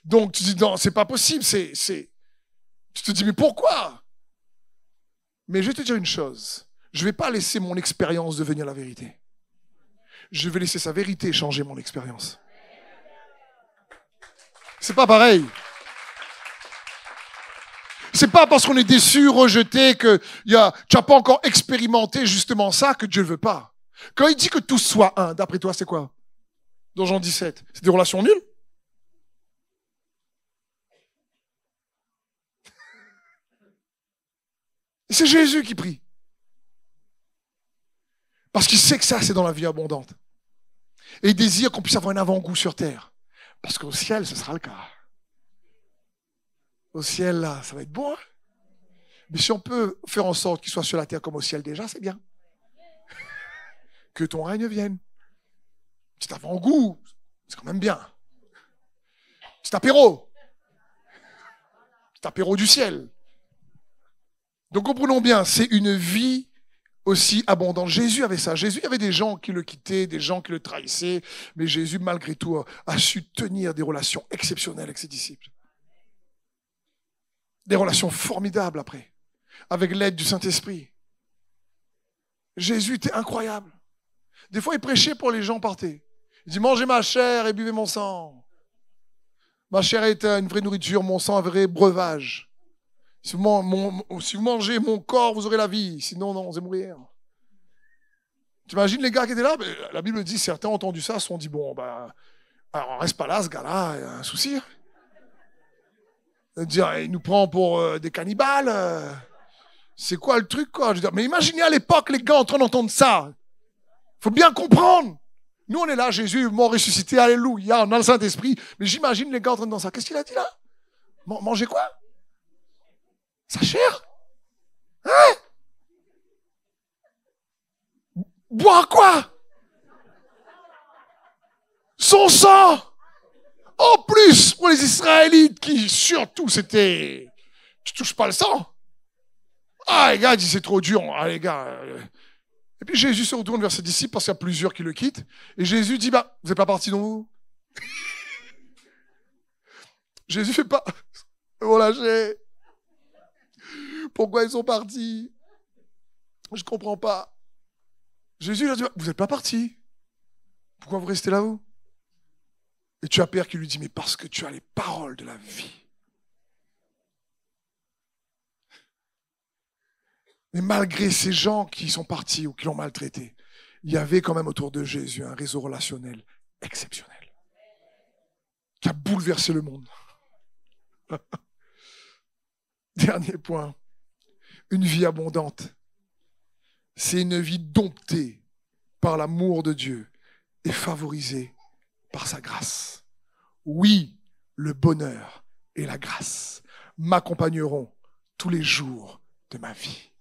Donc tu dis, non, c'est pas possible, tu te dis, mais pourquoi? Mais je vais te dire une chose, je vais pas laisser mon expérience devenir la vérité. Je vais laisser sa vérité changer mon expérience. C'est pas pareil. C'est pas parce qu'on est déçu, rejeté, que tu n'as pas encore expérimenté justement ça que Dieu ne veut pas. Quand il dit que tous soient un, d'après toi, c'est quoi? Dans Jean 17, c'est des relations nulles? Et c'est Jésus qui prie. Parce qu'il sait que ça, c'est dans la vie abondante. Et il désire qu'on puisse avoir un avant-goût sur terre. Parce qu'au ciel, ce sera le cas. Au ciel, là, ça va être bon. Hein? Mais si on peut faire en sorte qu'il soit sur la terre comme au ciel déjà, c'est bien. Que ton règne vienne. Petit avant-goût, c'est quand même bien. Petit apéro. Petit apéro du ciel. Donc comprenons bien, c'est une vie aussi abondante. Jésus avait ça. Jésus avait des gens qui le quittaient, des gens qui le trahissaient, mais Jésus, malgré tout, a su tenir des relations exceptionnelles avec ses disciples. Des relations formidables après, avec l'aide du Saint-Esprit. Jésus était incroyable. Des fois, il prêchait pour les gens partaient. Il dit, mangez ma chair et buvez mon sang. Ma chair est une vraie nourriture, mon sang un vrai breuvage. Si vous mangez mon corps, vous aurez la vie. Sinon, non, vous allez mourir. Tu imagines les gars qui étaient là? La Bible dit, certains ont entendu ça, se sont dit, bon, alors on reste pas là, ce gars-là, il y a un souci. Dire, il nous prend pour des cannibales. C'est quoi le truc, quoi? Je veux dire, mais imaginez à l'époque les gars en train d'entendre ça. Il faut bien comprendre. Nous, on est là, Jésus, mort ressuscité, alléluia, on a le Saint-Esprit. Mais j'imagine les gars en train d'entendre ça. Qu'est-ce qu'il a dit là? Manger quoi? Sa chair? Hein? Boire quoi? Son sang? En plus, pour les Israélites qui, surtout, c'était... Tu touches pas le sang. Ah, les gars, ils disent c'est trop dur. Ah, les gars... Et puis Jésus se retourne vers ses disciples parce qu'il y a plusieurs qui le quittent. Et Jésus dit, vous n'êtes pas partis, non, vous? Jésus fait pas... Ils vont lâcher. Pourquoi ils sont partis? Je comprends pas. Jésus leur dit, vous n'êtes pas partis. Pourquoi vous restez là, vous? Et tu as Père qui lui dit, mais parce que tu as les paroles de la vie. Mais malgré ces gens qui sont partis ou qui l'ont maltraité, il y avait quand même autour de Jésus un réseau relationnel exceptionnel qui a bouleversé le monde. Dernier point, une vie abondante. C'est une vie domptée par l'amour de Dieu et favorisée par sa grâce. Oui, le bonheur et la grâce m'accompagneront tous les jours de ma vie.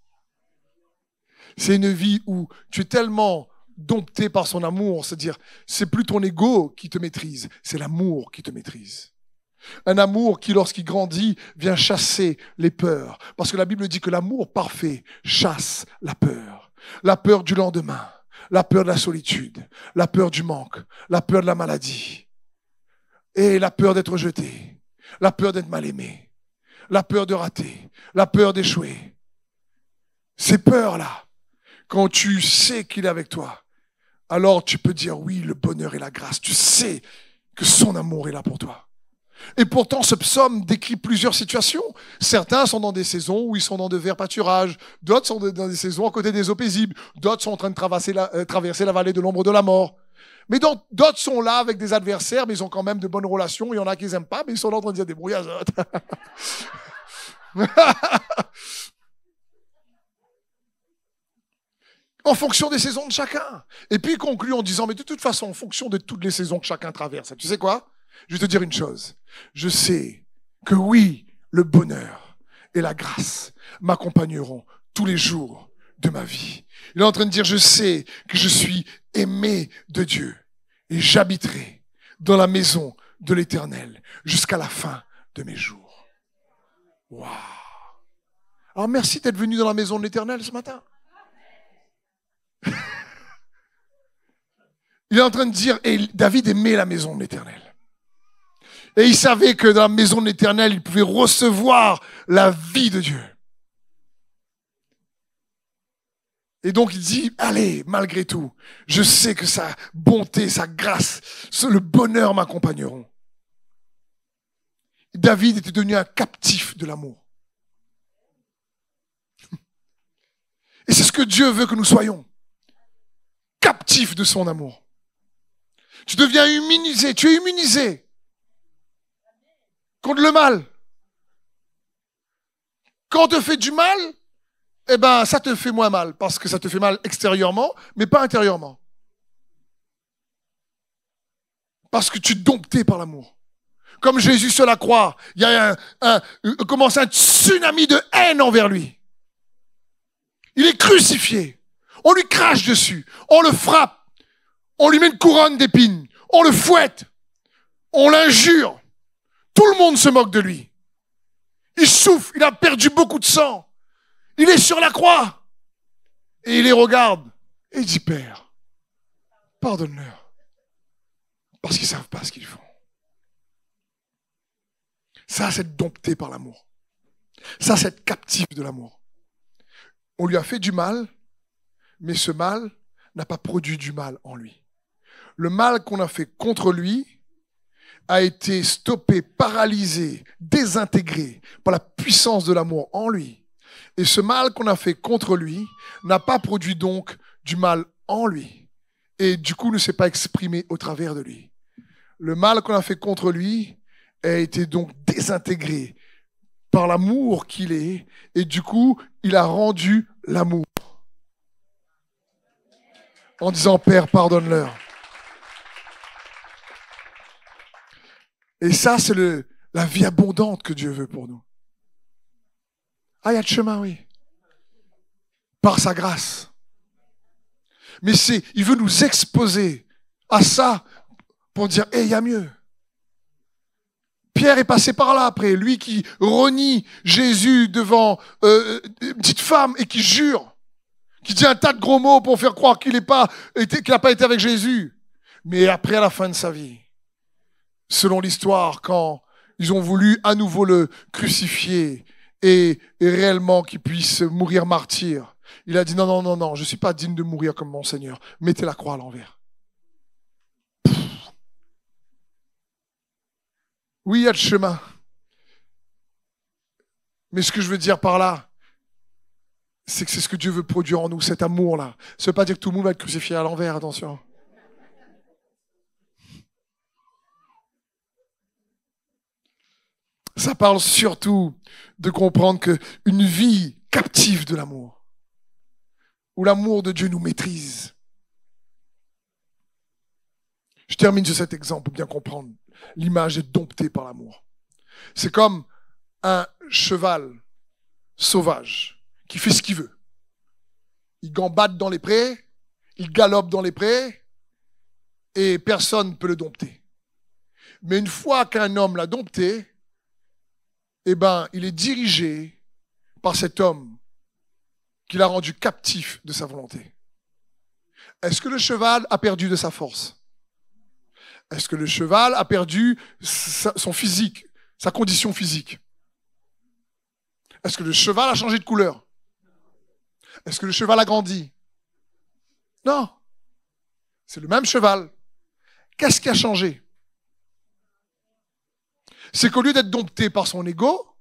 C'est une vie où tu es tellement dompté par son amour, c'est-à-dire c'est plus ton ego qui te maîtrise, c'est l'amour qui te maîtrise. Un amour qui, lorsqu'il grandit, vient chasser les peurs. Parce que la Bible dit que l'amour parfait chasse la peur. La peur du lendemain, la peur de la solitude, la peur du manque, la peur de la maladie, et la peur d'être rejeté, la peur d'être mal aimé, la peur de rater, la peur d'échouer. Ces peurs-là, quand tu sais qu'il est avec toi, alors tu peux dire oui, le bonheur et la grâce. Tu sais que son amour est là pour toi. Et pourtant, ce psaume décrit plusieurs situations. Certains sont dans des saisons où ils sont dans de verts pâturages. D'autres sont dans des saisons à côté des eaux paisibles. D'autres sont en train de traverser la vallée de l'ombre de la mort. Mais d'autres sont là avec des adversaires, mais ils ont quand même de bonnes relations. Il y en a qui les aiment pas, mais ils sont là en train de dire des brouillages. En fonction des saisons de chacun. Et puis il conclut en disant, mais de toute façon, en fonction de toutes les saisons que chacun traverse, tu sais quoi? Je vais te dire une chose. Je sais que oui, le bonheur et la grâce m'accompagneront tous les jours de ma vie. Il est en train de dire, je sais que je suis aimé de Dieu et j'habiterai dans la maison de l'Éternel jusqu'à la fin de mes jours. Waouh! Alors merci d'être venu dans la maison de l'Éternel ce matin. Il est en train de dire, et David aimait la maison de l'Éternel. Et il savait que dans la maison de l'Éternel, il pouvait recevoir la vie de Dieu. Et donc il dit, allez, malgré tout, je sais que sa bonté, sa grâce, le bonheur m'accompagneront. David était devenu un captif de l'amour. Et c'est ce que Dieu veut que nous soyons. Captifs de son amour. Tu deviens immunisé, tu es immunisé contre le mal. Quand on te fait du mal, eh ben, ça te fait moins mal, parce que ça te fait mal extérieurement, mais pas intérieurement. Parce que tu es dompté par l'amour. Comme Jésus sur la croix, il y a commence un tsunami de haine envers lui. Il est crucifié. On lui crache dessus. On le frappe. On lui met une couronne d'épines. On le fouette. On l'injure. Tout le monde se moque de lui. Il souffre. Il a perdu beaucoup de sang. Il est sur la croix. Et il les regarde. Et il dit, Père, pardonne-leur. Parce qu'ils ne savent pas ce qu'ils font. Ça, c'est être dompté par l'amour. Ça, c'est être captif de l'amour. On lui a fait du mal, mais ce mal n'a pas produit du mal en lui. Le mal qu'on a fait contre lui a été stoppé, paralysé, désintégré par la puissance de l'amour en lui. Et ce mal qu'on a fait contre lui n'a pas produit donc du mal en lui. Et du coup ne s'est pas exprimé au travers de lui. Le mal qu'on a fait contre lui a été donc désintégré par l'amour qu'il est. Et du coup, il a rendu l'amour. En disant, Père, pardonne-leur. Et ça, c'est la vie abondante que Dieu veut pour nous. Ah, il y a de chemin, oui. Par sa grâce. Mais il veut nous exposer à ça pour dire, il y a mieux. Pierre est passé par là après, lui qui renie Jésus devant une petite femme et qui jure, qui dit un tas de gros mots pour faire croire qu'il n'a pas été avec Jésus. Mais après, à la fin de sa vie, selon l'histoire, quand ils ont voulu à nouveau le crucifier et réellement qu'il puisse mourir martyr, il a dit non, je ne suis pas digne de mourir comme mon Seigneur. Mettez la croix à l'envers. Oui, il y a le chemin. Mais ce que je veux dire par là, c'est que c'est ce que Dieu veut produire en nous, cet amour-là. Ça ne veut pas dire que tout le monde va être crucifié à l'envers, attention. Ça parle surtout de comprendre qu'une vie captive de l'amour, où l'amour de Dieu nous maîtrise. Je termine sur cet exemple pour bien comprendre. L'image est domptée par l'amour. C'est comme un cheval sauvage qui fait ce qu'il veut. Il gambade dans les prés, il galope dans les prés et personne ne peut le dompter. Mais une fois qu'un homme l'a dompté, eh ben, il est dirigé par cet homme qui l'a rendu captif de sa volonté. Est-ce que le cheval a perdu de sa force? Est-ce que le cheval a perdu son physique, sa condition physique? Est-ce que le cheval a changé de couleur? Est-ce que le cheval a grandi? Non. C'est le même cheval. Qu'est-ce qui a changé? C'est qu'au lieu d'être dompté par son ego,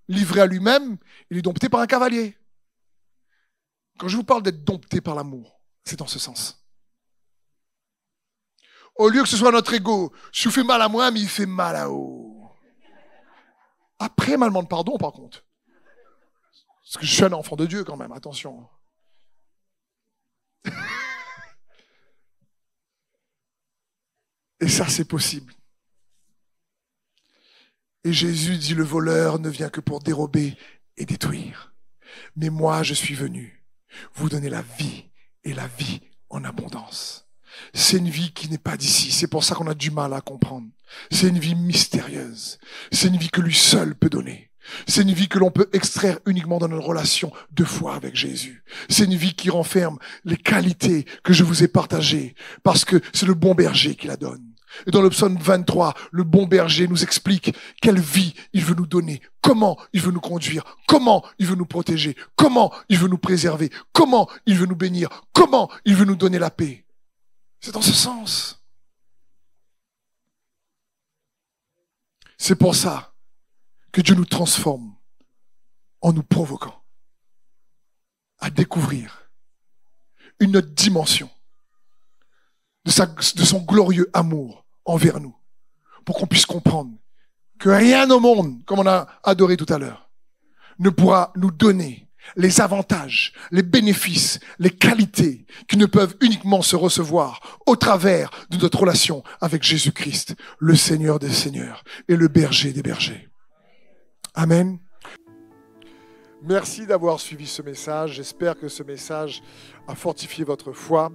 livré à lui-même, il est dompté par un cavalier. Quand je vous parle d'être dompté par l'amour, c'est dans ce sens. Au lieu que ce soit notre ego, je fais mal à moi, mais il fait mal à eux. Après, ma demande pardon, par contre. Parce que je suis un enfant de Dieu quand même, attention. Et ça, c'est possible. Et Jésus dit, le voleur ne vient que pour dérober et détruire. Mais moi, je suis venu vous donner la vie et la vie en abondance. C'est une vie qui n'est pas d'ici. C'est pour ça qu'on a du mal à comprendre. C'est une vie mystérieuse. C'est une vie que lui seul peut donner. C'est une vie que l'on peut extraire uniquement dans notre relation de foi avec Jésus. C'est une vie qui renferme les qualités que je vous ai partagées parce que c'est le bon berger qui la donne. Et dans le psaume 23, le bon berger nous explique quelle vie il veut nous donner, comment il veut nous conduire, comment il veut nous protéger, comment il veut nous préserver, comment il veut nous bénir, comment il veut nous donner la paix. C'est dans ce sens. C'est pour ça que Dieu nous transforme en nous provoquant. à découvrir une autre dimension de son glorieux amour envers nous, pour qu'on puisse comprendre que rien au monde, comme on a adoré tout à l'heure, ne pourra nous donner les avantages, les bénéfices, les qualités qui ne peuvent uniquement se recevoir au travers de notre relation avec Jésus-Christ, le Seigneur des Seigneurs et le berger des bergers. Amen. Merci d'avoir suivi ce message. J'espère que ce message a fortifié votre foi.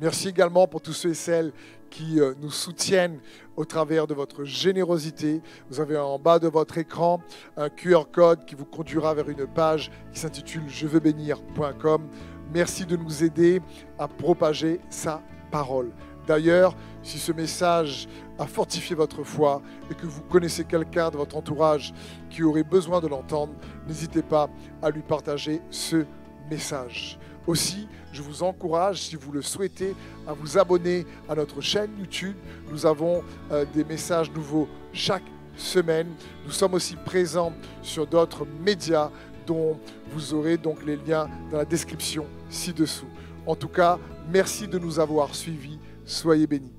Merci également pour tous ceux et celles qui nous soutiennent au travers de votre générosité. Vous avez en bas de votre écran un QR code qui vous conduira vers une page qui s'intitule jeveuxbénir.com. Merci de nous aider à propager sa parole. D'ailleurs, si ce message a fortifié votre foi et que vous connaissez quelqu'un de votre entourage qui aurait besoin de l'entendre, n'hésitez pas à lui partager ce message. Aussi, je vous encourage, si vous le souhaitez, à vous abonner à notre chaîne YouTube. Nous avons des messages nouveaux chaque semaine. Nous sommes aussi présents sur d'autres médias dont vous aurez donc les liens dans la description ci-dessous. En tout cas, merci de nous avoir suivis. Soyez bénis.